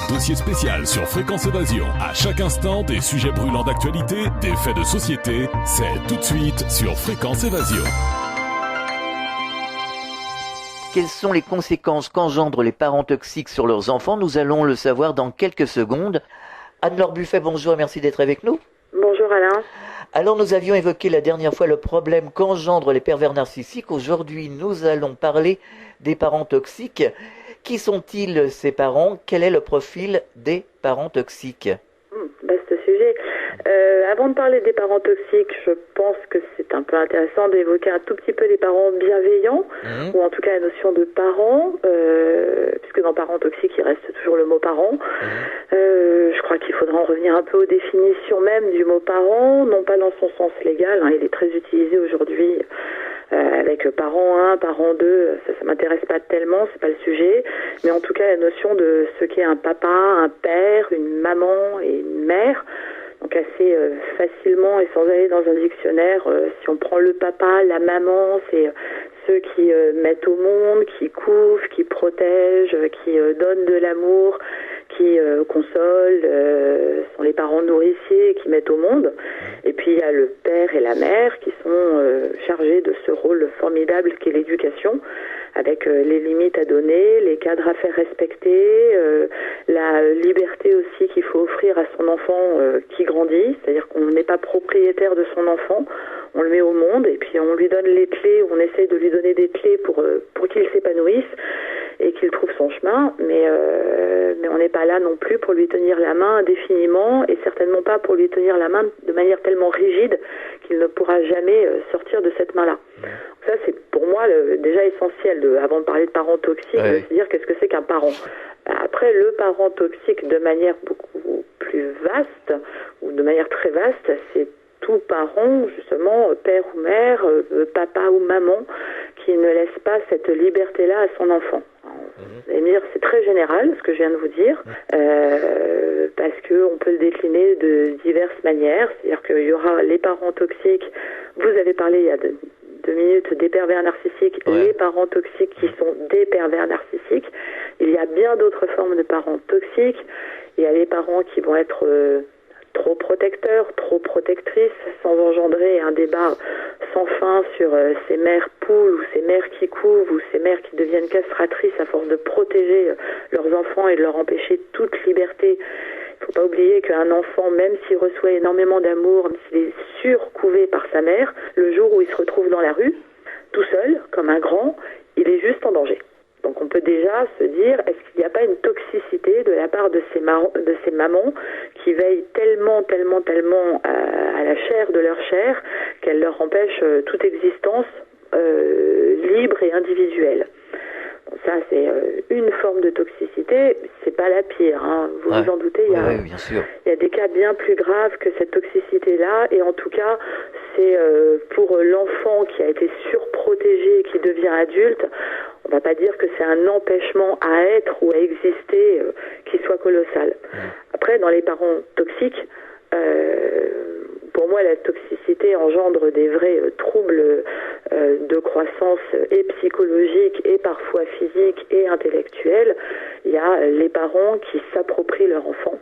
Dossier spécial sur Fréquence Évasion. À chaque instant, des sujets brûlants d'actualité, des faits de société. C'est tout de suite sur Fréquence Évasion. Quelles sont les conséquences qu'engendrent les parents toxiques sur leurs enfants? Nous allons le savoir dans quelques secondes. Anne-Laure Buffet, bonjour et merci d'être avec nous. Bonjour Alain. Alors nous avions évoqué la dernière fois le problème qu'engendrent les pervers narcissiques. Aujourd'hui, nous allons parler des parents toxiques. Qui sont-ils ces parents? Quel est le profil des parents toxiques? Vaste sujet. Avant de parler des parents toxiques, je pense que c'est un peu intéressant d'évoquer un tout petit peu les parents bienveillants, ou en tout cas la notion de parents, puisque dans parents toxiques, il reste toujours le mot parent. Je crois qu'il faudra en revenir un peu aux définitions même du mot parent, non pas dans son sens légal, il est très utilisé aujourd'hui avec parent 1, parent 2, ça m'intéresse pas tellement, c'est pas le sujet, mais en tout cas la notion de ce qu'est un papa, un père, une maman et une mère. Donc assez facilement et sans aller dans un dictionnaire, si on prend le papa, la maman, c'est ceux qui mettent au monde, qui couvent, qui protègent, qui donnent de l'amour, qui consolent, sont les parents nourriciers qui mettent au monde. Et puis il y a le père et la mère qui sont chargés de ce rôle formidable qu'est l'éducation, avec les limites à donner, les cadres à faire respecter, la liberté aussi qu'il faut offrir à son enfant qui grandit, c'est-à-dire qu'on n'est pas propriétaire de son enfant, on le met au monde et puis on lui donne les clés, on essaye de lui donner des clés pour qu'il s'épanouisse et qu'il trouve son chemin, mais on n'est pas là non plus pour lui tenir la main indéfiniment et certainement pas pour lui tenir la main de manière tellement rigide qu'il ne pourra jamais sortir de cette main-là. Ça, c'est pour moi déjà essentiel, avant de parler de parents toxiques, de se dire qu'est-ce que c'est qu'un parent. Après, le parent toxique, de manière beaucoup plus vaste, ou de manière très vaste, c'est tout parent, justement, père ou mère, papa ou maman, qui ne laisse pas cette liberté-là à son enfant. Vous allez me dire, c'est très général ce que je viens de vous dire, parce qu'on peut le décliner de diverses manières. C'est-à-dire qu'il y aura les parents toxiques, vous avez parlé il y a 2 minutes des pervers narcissiques, les parents toxiques qui sont des pervers narcissiques. Il y a bien d'autres formes de parents toxiques. Il y a les parents qui vont être trop protecteurs, trop protectrices, sans engendrer un débat sans fin sur ces mères poules ou ces mères qui couvent ou ces mères qui deviennent castratrices à force de protéger leurs enfants et de leur empêcher toute liberté. Il ne faut pas oublier qu'un enfant, même s'il reçoit énormément d'amour, même s'il est surcouvé par sa mère, le jour où il se retrouve dans la rue, tout seul, comme un grand, il est juste en danger. Donc on peut déjà se dire, est-ce qu'il n'y a pas une toxicité de la part de ces mamans qui veillent tellement à la chair de leur chair qu'elles leur empêchent toute existence libre et individuelle. Bon, ça, c'est une forme de toxicité, c'est pas la pire, vous vous en doutez, il y a des cas bien plus graves que cette toxicité-là, et en tout cas, c'est pour l'enfant qui a été surprotégé et qui devient adulte, on va pas dire que c'est un empêchement à être ou à exister qui soit colossal. Après, dans les parents toxiques, pour moi, la toxicité engendre des vrais troubles de croissance et psychologique et parfois physique et intellectuelle. Il y a les parents qui s'approprient leur enfant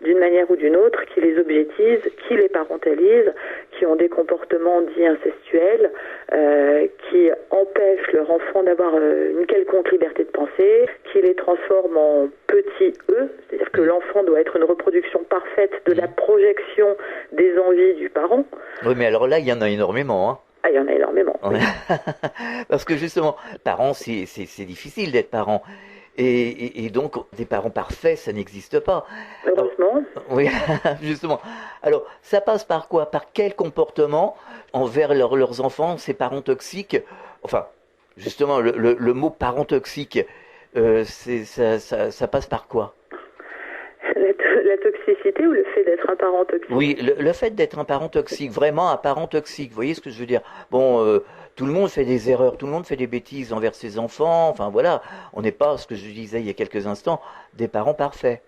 d'une manière ou d'une autre, qui les objetisent, qui les parentalisent, qui ont des comportements dits incestuels, qui empêchent leur enfant d'avoir une quelconque liberté de penser, qui les transforment en petits eux, c'est-à-dire que l'enfant doit être une reproduction parfaite de la projection des envies du parent. Oui, mais alors là, il y en a énormément, il y en a énormément. Oui. Parce que justement, parents, c'est difficile d'être parent. Et donc, des parents parfaits, ça n'existe pas. Heureusement. Oui, justement. Alors, ça passe par quoi? Par quel comportement envers leurs enfants, ces parents toxiques? Enfin, justement, le mot parent toxique, ça passe par quoi? La toxicité ou le fait d'être un parent toxique? Oui, le fait d'être un parent toxique, vraiment un parent toxique, vous voyez ce que je veux dire? Bon, tout le monde fait des erreurs, tout le monde fait des bêtises envers ses enfants, enfin voilà, on n'est pas, ce que je disais il y a quelques instants, des parents parfaits.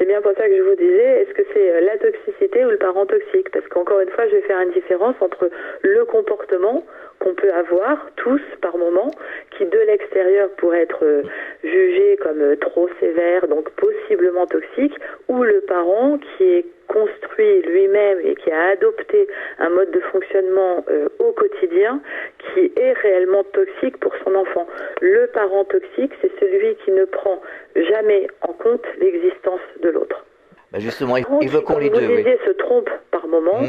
C'est bien pour ça que je vous disais, est-ce que c'est la toxicité ou le parent toxique? Parce qu'encore une fois, je vais faire une différence entre le comportement qu'on peut avoir tous par moment, qui de l'extérieur pourrait être jugé comme trop sévère, donc possiblement toxique, ou le parent qui est construit lui-même et qui a adopté un mode de fonctionnement au quotidien qui est réellement toxique pour son enfant. Le parent toxique, c'est celui qui ne prend jamais en compte l'existence de l'autre. Bah justement, évoquons les deux. Comme vous disiez, se trompe par moment.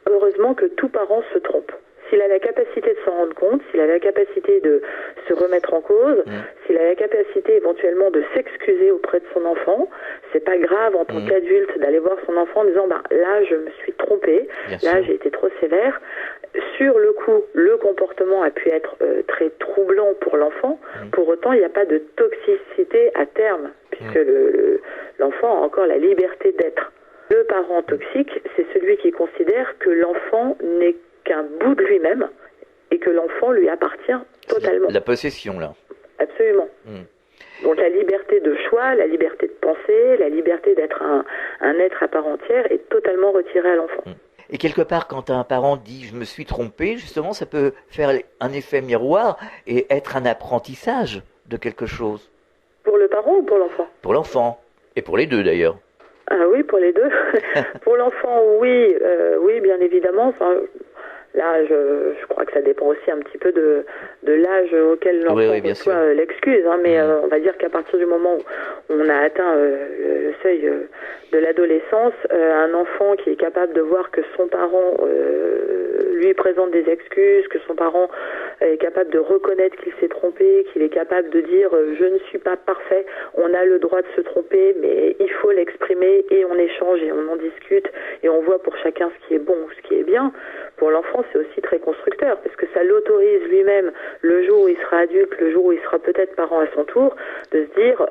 Heureusement que tout parent se trompe. S'il a la capacité de s'en rendre compte, s'il a la capacité de se remettre en cause, s'il a la capacité éventuellement de s'excuser auprès de son enfant, c'est pas grave en tant qu'adulte d'aller voir son enfant en disant là je me suis trompé, là j'ai été trop sévère. Sur le coup, le comportement a pu être très troublant pour l'enfant. Pour autant, il n'y a pas de toxicité à terme, puisque l'enfant a encore la liberté d'être. Le parent toxique, c'est celui qui considère que l'enfant n'est qu'un bout de lui-même et que l'enfant lui appartient totalement. La possession, là. Absolument. Donc la liberté de choix, la liberté de penser, la liberté d'être un être à part entière est totalement retirée à l'enfant. Et quelque part, quand un parent dit « je me suis trompé », justement, ça peut faire un effet miroir et être un apprentissage de quelque chose. Pour le parent ou pour l'enfant? Pour l'enfant. Et pour les deux, d'ailleurs. Ah oui, pour les deux. Pour l'enfant, oui, bien évidemment. Enfin, là, je crois que ça dépend aussi un petit peu de l'âge auquel l'enfant reçoit l'excuse. Mais on va dire qu'à partir du moment où on a atteint le seuil de l'adolescence, un enfant qui est capable de voir que son parent lui présente des excuses, que son parent est capable de reconnaître qu'il s'est trompé, qu'il est capable de dire je ne suis pas parfait, on a le droit de se tromper, mais il faut l'exprimer et on échange et on en discute et on voit pour chacun ce qui est bon ou ce qui est bien. Pour l'enfant, c'est aussi très constructeur parce que ça l'autorise lui-même le jour où il sera adulte, le jour où il sera peut-être parent à son tour, de se dire,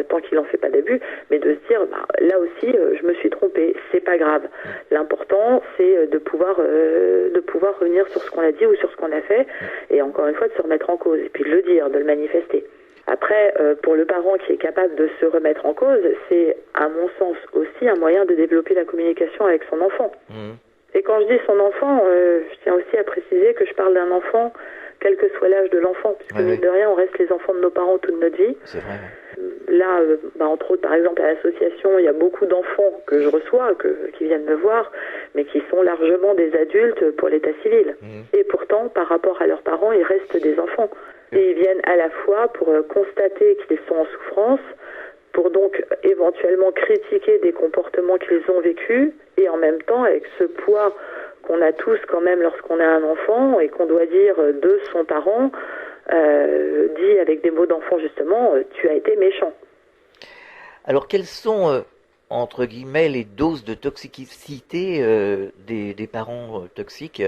tant qu'il n'en fait pas d'abus, mais de se dire, là aussi, je me suis trompé, c'est pas grave. L'important, c'est de pouvoir revenir sur ce qu'on a dit ou sur ce qu'on a fait, et encore une fois, de se remettre en cause, et puis de le dire, de le manifester. Après, pour le parent qui est capable de se remettre en cause, c'est, à mon sens, aussi un moyen de développer la communication avec son enfant. Et quand je dis son enfant, je tiens aussi à préciser que je parle d'un enfant, quel que soit l'âge de l'enfant, puisque mine de rien, on reste les enfants de nos parents toute notre vie. C'est vrai. Là, entre autres, par exemple, à l'association, il y a beaucoup d'enfants que je reçois, qui viennent me voir, mais qui sont largement des adultes pour l'état civil. Et pourtant, par rapport à leurs parents, ils restent des enfants. Et ils viennent à la fois pour constater qu'ils sont en souffrance, pour donc éventuellement critiquer des comportements qu'ils ont vécus, et en même temps, avec ce poids qu'on a tous quand même lorsqu'on a un enfant, et qu'on doit dire de son parent, dit avec des mots d'enfant justement, tu as été méchant. Alors quelles sont, entre guillemets, les doses de toxicité des parents toxiques?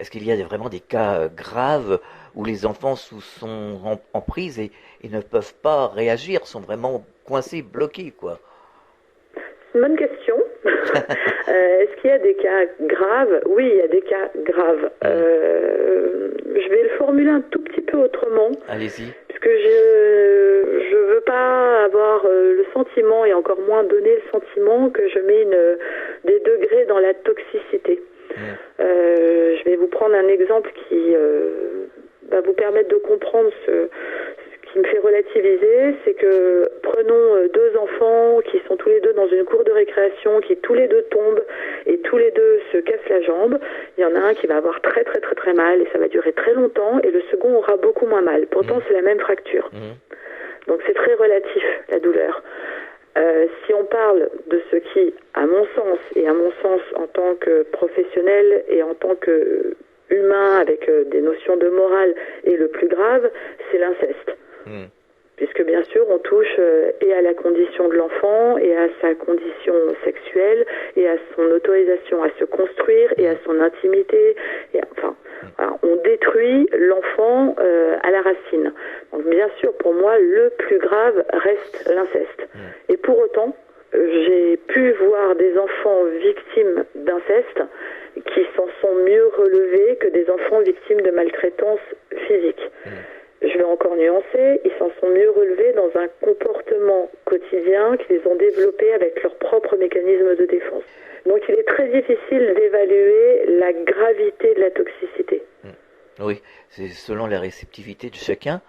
Est-ce qu'il y a vraiment des cas graves où les enfants sont en prise et ne peuvent pas réagir, sont vraiment coincés, bloqués, quoi? C'est une bonne question. Est-ce qu'il y a des cas graves? Oui, il y a des cas graves. Je vais le formuler un tout petit peu autrement. Allez-y. Puisque je veux pas avoir le sentiment, et encore moins donner le sentiment que je mets des degrés dans la toxicité. Je vais vous prendre un exemple qui va vous permettre de comprendre ce qui me fait relativiser. C'est que prenons deux enfants qui sont tous les deux dans une cour de récréation, qui tous les deux tombent et tous les deux se cassent la jambe. Il y en a un qui va avoir très très très très mal et ça va durer très longtemps, et le second aura beaucoup moins mal. Pourtant c'est la même fracture. Donc c'est très relatif, la douleur. Si on parle de ce qui, à mon sens en tant que professionnel et en tant que humain avec des notions de morale, est le plus grave, c'est l'inceste. Puisque bien sûr on touche et à la condition de l'enfant et à sa condition sexuelle et à son autorisation à se construire et à son intimité, et enfin voilà, on détruit l'enfant à la racine. Donc bien sûr pour moi le plus grave reste l'inceste. Et pour autant j'ai pu voir des enfants victimes d'inceste qui s'en sont mieux relevés que des enfants victimes de maltraitance physique. je vais encore nuancer, ils s'en sont mieux relevés dans un comportement quotidien qu'ils ont développé avec leur propre mécanisme de défense. Donc il est très difficile d'évaluer la gravité de la toxicité. Oui, c'est selon la réceptivité de chacun.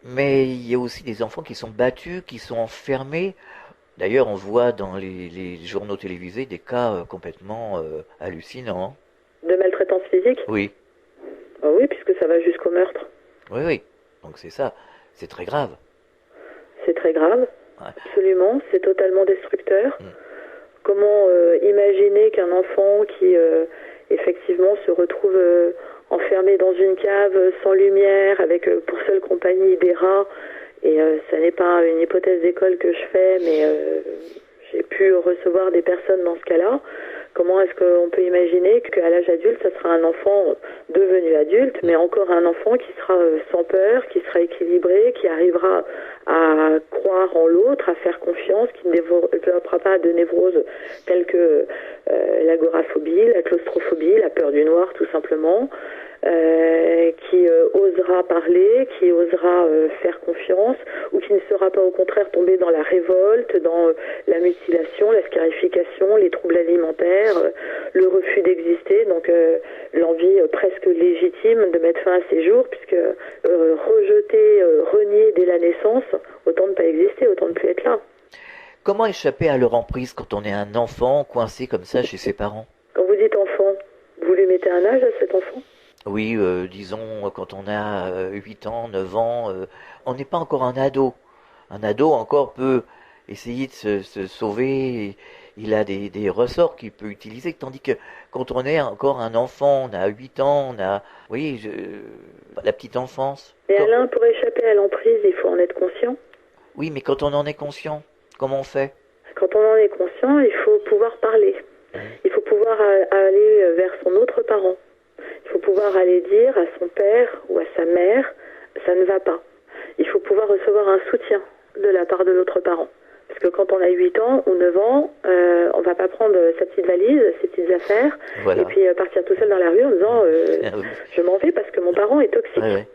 Mais il y a aussi des enfants qui sont battus, qui sont enfermés. D'ailleurs, on voit dans les journaux télévisés des cas complètement hallucinants. De maltraitance physique ? Oui. Ah oui, puisque ça va jusqu'au meurtre. Oui. Donc c'est ça. C'est très grave. C'est très grave. Ouais. Absolument. C'est totalement destructeur. Comment imaginer qu'un enfant qui, effectivement, se retrouve enfermé dans une cave sans lumière, avec pour seule compagnie des rats, et ça n'est pas une hypothèse d'école que je fais, mais j'ai pu recevoir des personnes dans ce cas-là. Comment est-ce qu'on peut imaginer qu'à l'âge adulte, ça sera un enfant devenu adulte, mais encore un enfant qui sera sans peur, qui sera équilibré, qui arrivera à croire en l'autre, à faire confiance, qui ne développera pas de névroses telles que l'agoraphobie, la claustrophobie, la peur du noir tout simplement, qui osera parler, qui osera faire confiance, ou qui ne sera pas au contraire tombé dans la révolte, dans la mutilation, la scarification, les troubles alimentaires, le refus d'exister, donc l'envie presque légitime de mettre fin à ses jours, puisque rejeter, renier dès la naissance, autant ne pas exister, autant ne plus être là. Comment échapper à leur emprise quand on est un enfant coincé comme ça chez ses parents ? Quand vous dites enfant, vous lui mettez un âge à cet enfant ? Oui, disons, quand on a 8 ans, 9 ans, on n'est pas encore un ado. Un ado encore peut essayer de se sauver, il a des ressorts qu'il peut utiliser, tandis que quand on est encore un enfant, on a 8 ans, on a, la petite enfance. Et Alain, pour échapper à l'emprise, il faut en être conscient. Oui, mais quand on en est conscient, comment on fait ? Quand on en est conscient, il faut pouvoir parler. Il faut pouvoir aller vers son autre parent. Il faut pouvoir aller dire à son père ou à sa mère, ça ne va pas. Il faut pouvoir recevoir un soutien de la part de l'autre parent. Parce que quand on a 8 ans ou 9 ans, on va pas prendre sa petite valise, ses petites affaires, et puis partir tout seul dans la rue en disant je m'en vais parce que mon parent est toxique. Ouais.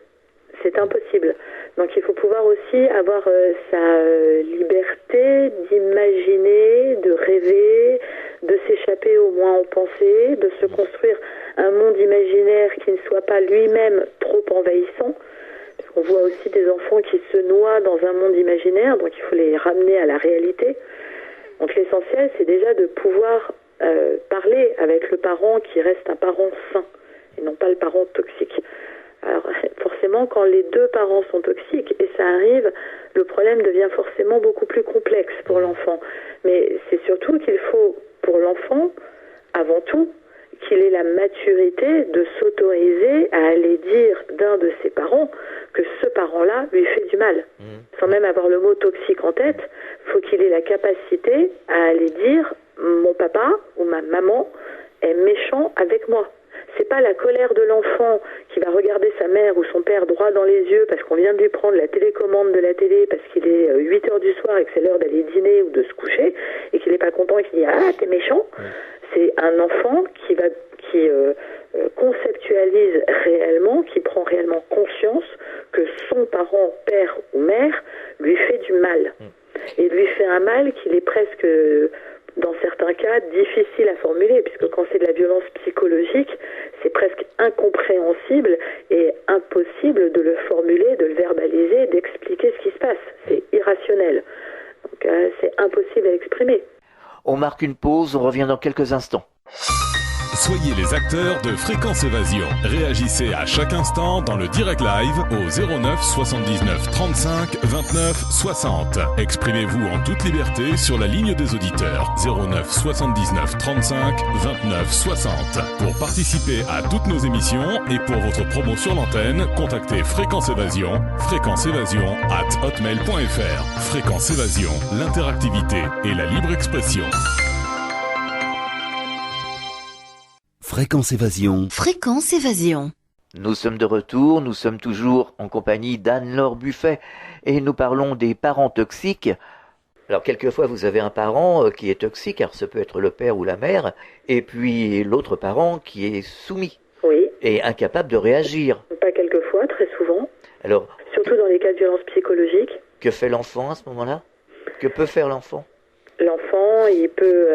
C'est impossible. Donc il faut pouvoir aussi avoir sa liberté d'imaginer, de rêver, de s'échapper au moins en pensée, de se construire un monde imaginaire qui ne soit pas lui-même trop envahissant. Parce qu'on voit aussi des enfants qui se noient dans un monde imaginaire, donc il faut les ramener à la réalité. Donc l'essentiel, c'est déjà de pouvoir parler avec le parent qui reste un parent sain, et non pas le parent toxique. Alors forcément, quand les deux parents sont toxiques, et ça arrive, le problème devient forcément beaucoup plus complexe pour l'enfant. Mais c'est surtout qu'il faut, pour l'enfant, avant tout, qu'il ait la maturité de s'autoriser à aller dire d'un de ses parents que ce parent-là lui fait du mal. Sans même avoir le mot toxique en tête, faut qu'il ait la capacité à aller dire « mon papa ou ma maman est méchant avec moi ». C'est pas la colère de l'enfant qui va regarder sa mère ou son père droit dans les yeux parce qu'on vient de lui prendre la télécommande de la télé parce qu'il est 8h du soir et que c'est l'heure d'aller dîner ou de se coucher et qu'il n'est pas content et qu'il dit « ah, t'es méchant ». C'est un enfant qui conceptualise réellement, qui prend réellement conscience que son parent, père ou mère, lui fait du mal. Et lui fait un mal qu'il est presque, dans certains cas, difficile à formuler, puisque quand c'est de la violence psychologique, c'est presque incompréhensible et impossible de le formuler, de le verbaliser, d'expliquer ce qui se passe. C'est irrationnel. Donc c'est impossible à exprimer. On marque une pause, on revient dans quelques instants. Soyez les acteurs de Fréquence Évasion. Réagissez à chaque instant dans le direct live au 09 79 35 29 60. Exprimez-vous en toute liberté sur la ligne des auditeurs 09 79 35 29 60. Pour participer à toutes nos émissions et pour votre promo sur l'antenne, contactez Fréquence Évasion, fréquenceévasion@hotmail.fr. Fréquence Évasion, l'interactivité et la libre expression. Fréquence Évasion. Fréquence Évasion. Nous sommes de retour, nous sommes toujours en compagnie d'Anne-Laure Buffet et nous parlons des parents toxiques. Alors quelquefois vous avez un parent qui est toxique, alors ça peut être le père ou la mère, et puis l'autre parent qui est soumis. Oui. Et incapable de réagir. Pas quelquefois, très souvent. Alors, surtout dans les cas de violence psychologique. Que fait l'enfant à ce moment-là? Que peut faire l'enfant? L'enfant, il peut...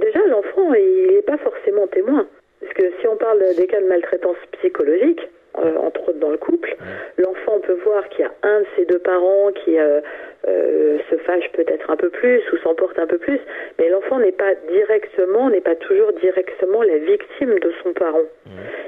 déjà, l'enfant, il n'est pas forcément témoin. Parce que si on parle des cas de maltraitance psychologique, entre autres dans le couple, l'enfant peut voir qu'il y a un de ses deux parents qui se fâche peut-être un peu plus ou s'emporte un peu plus, mais l'enfant n'est pas toujours directement la victime de son parent.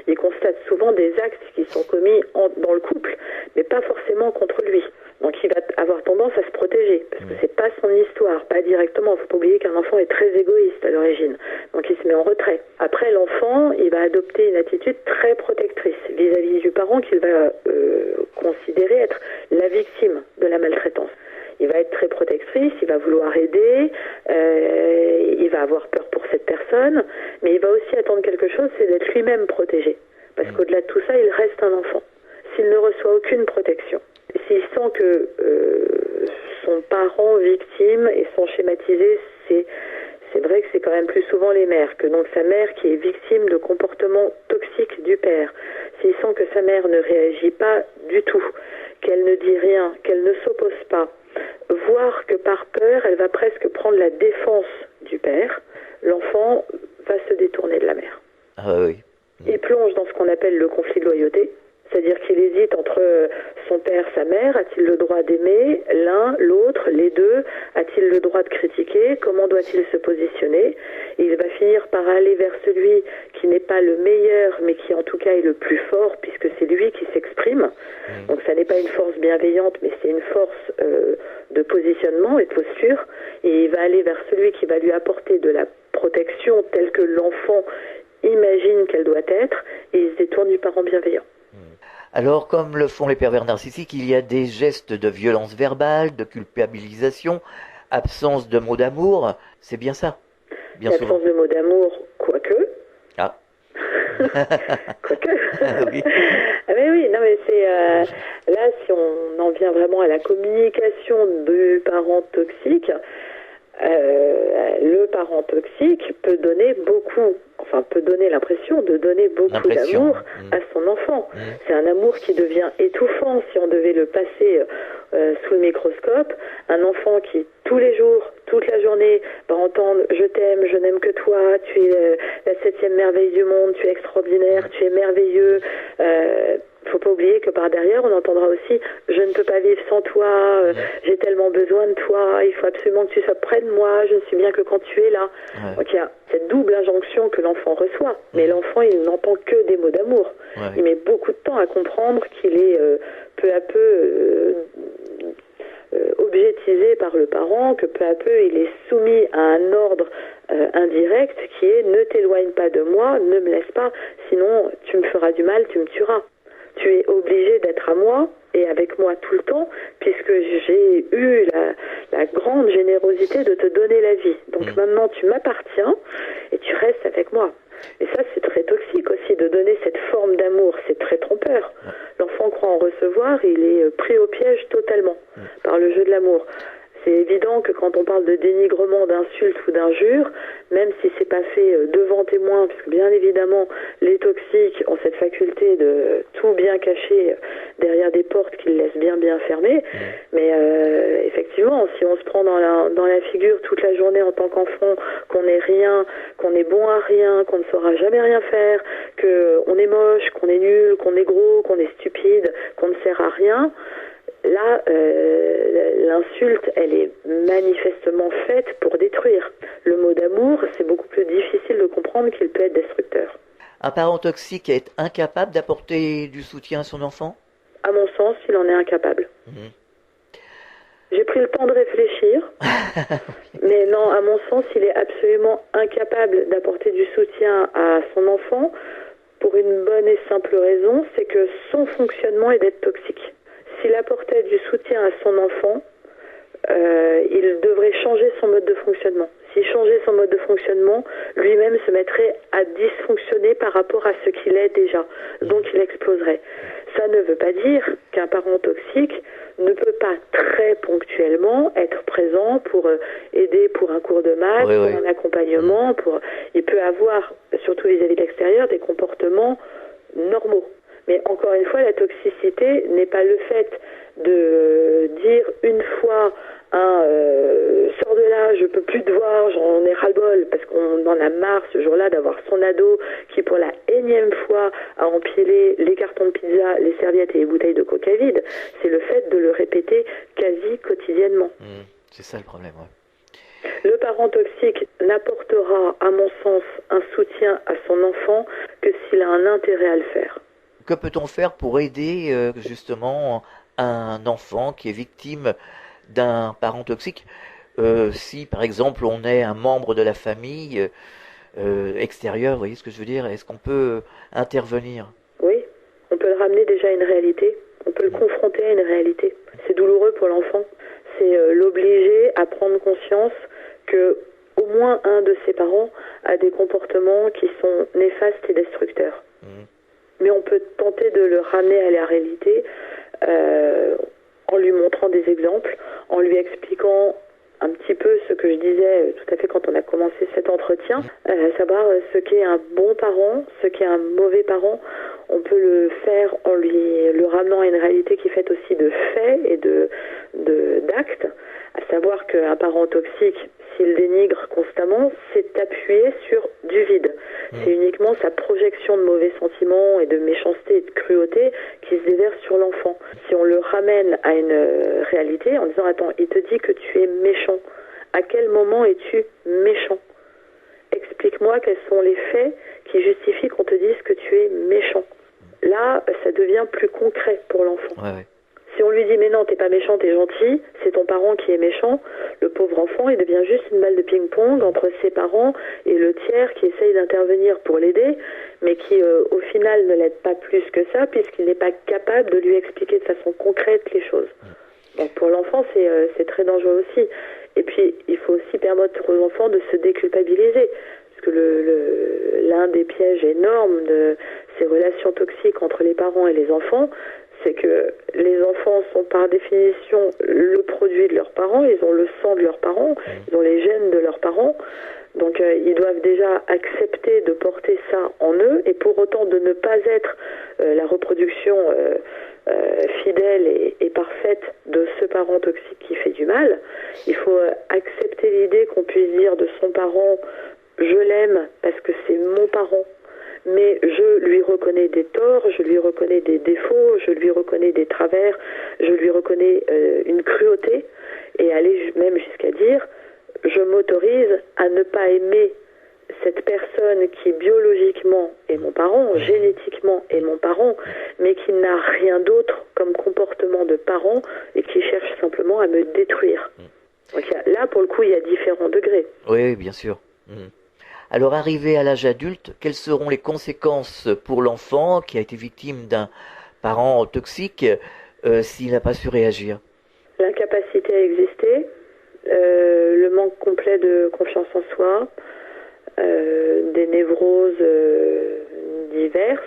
Il constate souvent des actes qui sont commis dans le couple, mais pas forcément contre lui. Donc il va avoir tendance à se protéger, parce que c'est pas son histoire, pas directement. Il ne faut pas oublier qu'un enfant est très égoïste à l'origine, donc il se met en retrait. Après, l'enfant, il va adopter une attitude très protectrice vis-à-vis du parent qu'il va considérer être la victime de la maltraitance. Il va être très protectrice, il va vouloir aider, il va avoir peur pour cette personne, mais il va aussi attendre quelque chose, c'est d'être lui-même protégé. Parce qu'au-delà de tout ça, il reste un enfant. S'il ne reçoit aucune protection, s'il sent que son parent victime et son schématisé, c'est vrai que c'est quand même plus souvent les mères, que donc sa mère qui est victime de comportements toxiques du père. S'il sent que sa mère ne réagit pas du tout, qu'elle ne dit rien, qu'elle ne s'oppose pas, voire que par peur, elle va presque prendre la défense du père, l'enfant va se détourner de la mère. Ah oui. Il plonge dans ce qu'on appelle le conflit de loyauté, c'est-à-dire qu'il hésite entre son père, sa mère. A-t-il le droit d'aimer l'un, l'autre, les deux? A-t-il le droit de critiquer? Comment doit-il se positionner? Et il va finir par aller vers celui qui n'est pas le meilleur, mais qui en tout cas est le plus fort, puisque c'est lui qui s'exprime. Donc ça n'est pas une force bienveillante, mais c'est une force de positionnement et de posture. Et il va aller vers celui qui va lui apporter de la protection telle que l'enfant imagine qu'elle doit être, et il se détourne du parent bienveillant. Alors, comme le font les pervers narcissiques, il y a des gestes de violence verbale, de culpabilisation, absence de mots d'amour, c'est bien ça? Bien souvent. Absence de mots d'amour, quoique. Ah. Quoique. Oui. Ah mais oui, non mais c'est... là, si on en vient vraiment à la communication du parent toxique, le parent toxique peut donner l'impression de donner beaucoup d'amour à son enfant. C'est un amour qui devient étouffant si on devait le passer sous le microscope. Un enfant qui, tous les jours, toute la journée, va entendre « je t'aime, je n'aime que toi, tu es la 7e merveille du monde, tu es extraordinaire, tu es merveilleux ». Faut pas oublier que par derrière, on entendra aussi « je ne peux pas vivre sans toi, j'ai tellement besoin de toi, il faut absolument que tu sois près de moi, je ne suis bien que quand tu es là ». Donc il y a cette double injonction que l'enfant reçoit, mais l'enfant, il n'entend que des mots d'amour. Il met beaucoup de temps à comprendre qu'il est peu à peu objetisé par le parent, que peu à peu, il est soumis à un ordre indirect qui est « ne t'éloigne pas de moi, ne me laisse pas, sinon tu me feras du mal, tu me tueras ». Tu es obligé d'être à moi et avec moi tout le temps, puisque j'ai eu la grande générosité de te donner la vie. Donc maintenant, tu m'appartiens et tu restes avec moi. Et ça, c'est très toxique aussi, de donner cette forme d'amour. C'est très trompeur. L'enfant croit en recevoir et il est pris au piège totalement par le jeu de l'amour. C'est évident que quand on parle de dénigrement, d'insulte ou d'injure, même si c'est pas fait devant témoin, parce que bien évidemment, les toxiques ont cette faculté de tout bien cacher derrière des portes qu'ils laissent bien fermées. Mais effectivement, si on se prend dans la figure toute la journée en tant qu'enfant, qu'on n'est rien, qu'on est bon à rien, qu'on ne saura jamais rien faire, qu'on est moche, qu'on est nul, qu'on est gros, qu'on est stupide, qu'on ne sert à rien, là, l'insulte, elle est manifestement faite pour détruire. Le mot d'amour, c'est beaucoup plus difficile de comprendre qu'il peut être destructeur. Un parent toxique est incapable d'apporter du soutien à son enfant? À mon sens, il en est incapable. J'ai pris le temps de réfléchir, mais non, à mon sens, il est absolument incapable d'apporter du soutien à son enfant pour une bonne et simple raison, c'est que son fonctionnement est d'être toxique. S'il apportait du soutien à son enfant, il devrait changer son mode de fonctionnement. S'il changeait son mode de fonctionnement, lui-même se mettrait à dysfonctionner par rapport à ce qu'il est déjà. Donc il exploserait. Ça ne veut pas dire qu'un parent toxique ne peut pas très ponctuellement être présent pour aider pour un cours de maths, pour un accompagnement. Il peut avoir, surtout vis-à-vis de l'extérieur, des comportements normaux. Mais encore une fois, la toxicité n'est pas le fait de dire une fois sors de là, je peux plus te voir, j'en ai ras-le-bol, parce qu'on en a marre ce jour-là d'avoir son ado qui pour la énième fois a empilé les cartons de pizza, les serviettes et les bouteilles de coca vide. C'est le fait de le répéter quasi quotidiennement. C'est ça le problème, Le parent toxique n'apportera, à mon sens, un soutien à son enfant que s'il a un intérêt à le faire. Que peut-on faire pour aider justement un enfant qui est victime d'un parent toxique, si par exemple on est un membre de la famille extérieur, vous voyez ce que je veux dire? Est-ce qu'on peut intervenir? Oui, on peut le ramener déjà à une réalité, on peut le confronter à une réalité. C'est douloureux pour l'enfant, c'est l'obliger à prendre conscience que au moins un de ses parents a des comportements qui sont néfastes et destructeurs. Mais on peut tenter de le ramener à la réalité en lui montrant des exemples, en lui expliquant un petit peu ce que je disais tout à fait quand on a commencé cet entretien, à savoir ce qu'est un bon parent, ce qu'est un mauvais parent. On peut le faire en le ramenant à une réalité qui est faite aussi de faits et d'actes, à savoir qu'un parent toxique, s'il dénigre constamment, c'est appuyer sur du vide. C'est uniquement sa projection de mauvais sentiments et de méchanceté et de cruauté qui se déverse sur l'enfant. Si on le ramène à une réalité en disant « Attends, il te dit que tu es méchant. À quel moment es-tu méchant? Explique-moi quels sont les faits qui justifient qu'on te dise que tu es méchant. » Là, ça devient plus concret pour l'enfant. Si on lui dit « Mais non, t'es pas méchant, t'es gentil, c'est ton parent qui est méchant », le pauvre enfant, il devient juste une balle de ping-pong entre ses parents et le tiers qui essaye d'intervenir pour l'aider, mais qui, au final, ne l'aide pas plus que ça, puisqu'il n'est pas capable de lui expliquer de façon concrète les choses. Donc pour l'enfant, c'est très dangereux aussi. Et puis, il faut aussi permettre aux enfants de se déculpabiliser. Parce que l'un des pièges énormes de ces relations toxiques entre les parents et les enfants, c'est que les enfants sont par définition le produit de leurs parents, ils ont le sang de leurs parents, ils ont les gènes de leurs parents, donc ils doivent déjà accepter de porter ça en eux, et pour autant de ne pas être la reproduction fidèle et parfaite de ce parent toxique qui fait du mal. Il faut accepter l'idée qu'on puisse dire de son parent « je l'aime parce que c'est mon parent ». Mais je lui reconnais des torts, je lui reconnais des défauts, je lui reconnais des travers, je lui reconnais une cruauté, et aller même jusqu'à dire je m'autorise à ne pas aimer cette personne qui biologiquement est mon parent, génétiquement est mon parent, mais qui n'a rien d'autre comme comportement de parent et qui cherche simplement à me détruire. Donc là, pour le coup, il y a différents degrés. Oui, bien sûr. Alors, arrivé à l'âge adulte, quelles seront les conséquences pour l'enfant qui a été victime d'un parent toxique s'il n'a pas su réagir? L'incapacité à exister, le manque complet de confiance en soi, des névroses diverses,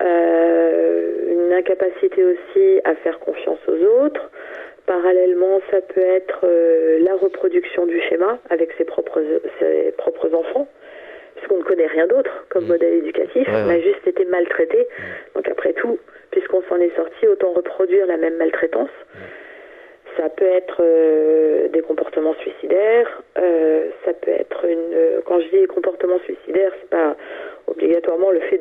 une incapacité aussi à faire confiance aux autres. Parallèlement, ça peut être la reproduction du schéma avec ses propres enfants, puisqu'on ne connaît rien d'autre comme modèle éducatif. On a juste été maltraité. Donc après tout, puisqu'on s'en est sorti, autant reproduire la même maltraitance. Ça peut être des comportements suicidaires, ça peut être quand je dis comportements suicidaires, c'est pas obligatoirement le fait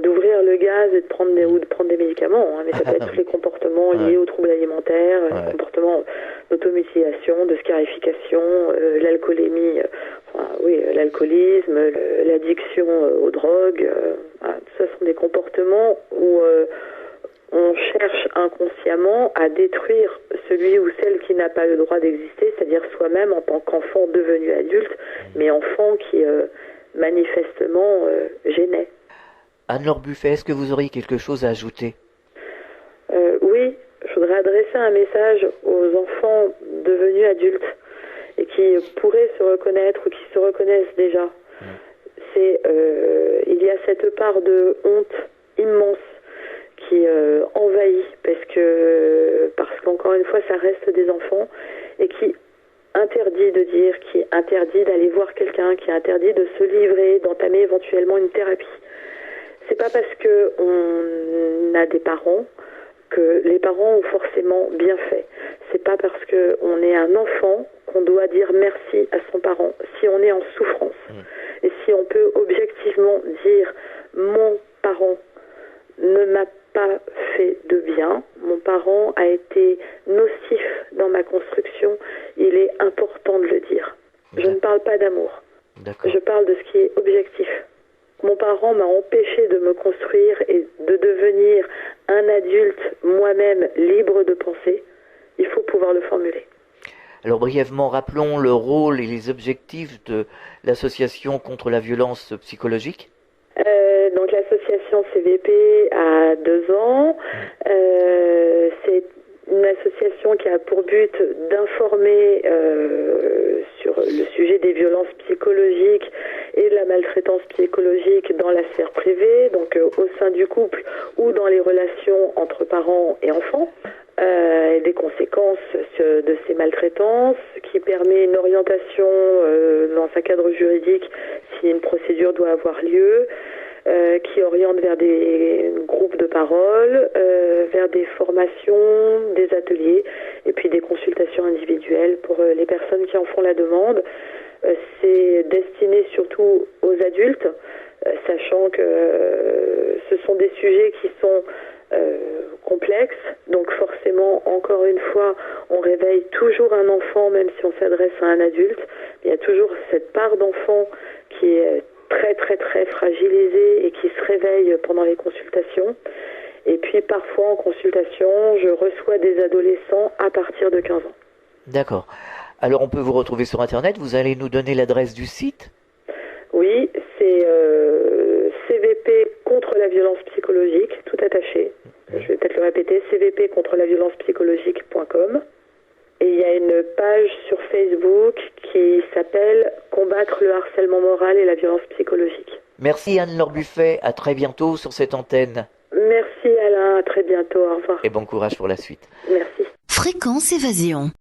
d'ouvrir le gaz et de prendre des médicaments, mais ça peut être tous les comportements liés aux troubles alimentaires, les comportements d'automutilation, de scarification, l'alcoolémie, l'alcoolisme, l'addiction aux drogues, tout ça sont des comportements où on cherche inconsciemment à détruire celui ou celle qui n'a pas le droit d'exister, c'est-à-dire soi-même en tant qu'enfant devenu adulte, mais enfant qui manifestement gênait. Anne-Laure Buffet, est-ce que vous auriez quelque chose à ajouter? Oui, je voudrais adresser un message aux enfants devenus adultes et qui pourraient se reconnaître ou qui se reconnaissent déjà. Il y a cette part de honte immense qui envahit, parce qu'encore une fois, ça reste des enfants, et qui interdit de dire, qui interdit d'aller voir quelqu'un, qui interdit de se livrer, d'entamer éventuellement une thérapie. C'est pas parce que on a des parents que les parents ont forcément bien fait. C'est pas parce que on est un enfant qu'on doit dire merci à son parent si on est en souffrance. Et si on peut objectivement dire mon parent ne m'a pas fait de bien, mon parent a été nocif dans ma construction, il est important de le dire. Je ne parle pas d'amour. Je parle de ce qui est objectif. Mon parent m'a empêché de me construire et de devenir un adulte moi-même libre de penser. Il faut pouvoir le formuler. Alors brièvement, rappelons le rôle et les objectifs de l'association contre la violence psychologique. Donc l'association CVP a 2 ans. C'est une association qui a pour but d'informer sur le sujet des violences psychologiques et de la maltraitance psychologique dans la sphère privée, donc au sein du couple ou dans les relations entre parents et enfants, et des conséquences de ces maltraitances, qui permet une orientation dans un cadre juridique si une procédure doit avoir lieu, qui oriente vers des groupes de parole, vers des formations, des ateliers et puis des consultations individuelles pour les personnes qui en font la demande. C'est destiné surtout aux adultes, sachant que ce sont des sujets qui sont complexes, donc forcément, encore une fois, on réveille toujours un enfant, même si on s'adresse à un adulte. Il y a toujours cette part d'enfant qui est très très très fragilisée et qui se réveille pendant les consultations. Et puis parfois en consultation, je reçois des adolescents à partir de 15 ans. D'accord. Alors on peut vous retrouver sur Internet, vous allez nous donner l'adresse du site ? Oui, c'est CVP contre la violence psychologique, tout attaché. Je vais peut-être le répéter, CVP contre la violence psychologique.com. Et il y a une page sur Facebook qui s'appelle « Combattre le harcèlement moral et la violence psychologique ». Merci Anne-Laure Buffet, à très bientôt sur cette antenne. Merci Alain, à très bientôt, au revoir. Et bon courage pour la suite. Merci. Fréquence Évasion.